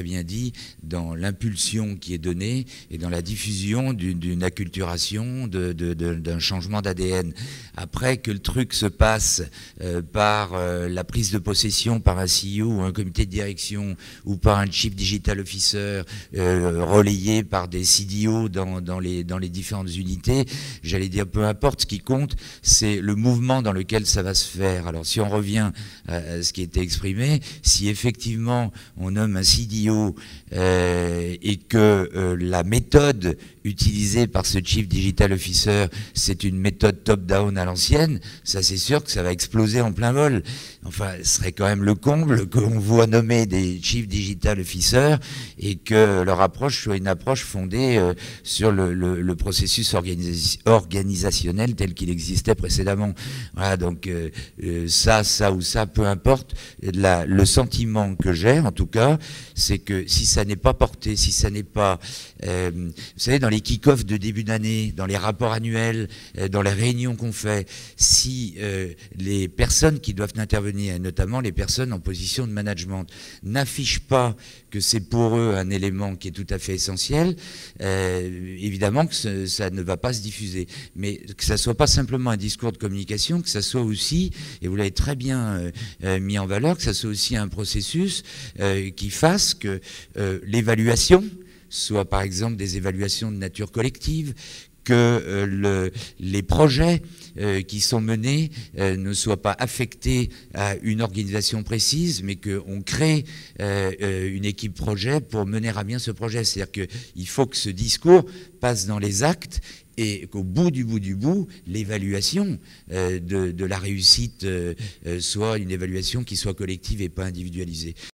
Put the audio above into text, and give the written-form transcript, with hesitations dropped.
très bien dit, dans l'impulsion qui est donnée et dans la diffusion d'une acculturation, d'un changement d'ADN. Après que le truc se passe par la prise de possession par un CEO ou un comité de direction ou par un Chief Digital Officer relayé par des CDO dans les différentes unités, j'allais dire peu importe, ce qui compte, c'est le mouvement dans lequel ça va se faire. Alors si on revient à ce qui était exprimé, si effectivement on nomme un CDO et que la méthode utilisée par ce Chief Digital Officer, c'est une méthode top-down à l'ancienne, ça c'est sûr que ça va exploser en plein vol. Enfin, ce serait quand même le comble qu'on voit nommer des Chief Digital Officers et que leur approche soit une approche fondée sur le processus organisationnel tel qu'il existait précédemment. Voilà, donc ça ou ça, peu importe. Le sentiment que j'ai, en tout cas, c'est que si ça n'est pas porté, si ça n'est pas... vous savez, dans les kick-offs de début d'année, dans les rapports annuels, dans les réunions qu'on fait, si les personnes qui doivent intervenir, et notamment les personnes en position de management, n'affichent pas que c'est pour eux un élément qui est tout à fait essentiel, évidemment que ça ne va pas se diffuser. Mais que ça ne soit pas simplement un discours de communication, que ça soit aussi, et vous l'avez très bien mis en valeur, que ça soit aussi un processus qui fasse que l'évaluation soit par exemple des évaluations de nature collective, que les projets qui sont menés ne soient pas affectés à une organisation précise, mais qu'on crée une équipe projet pour mener à bien ce projet. C'est-à-dire qu'il faut que ce discours passe dans les actes et qu'au bout du bout, l'évaluation de la réussite soit une évaluation qui soit collective et pas individualisée.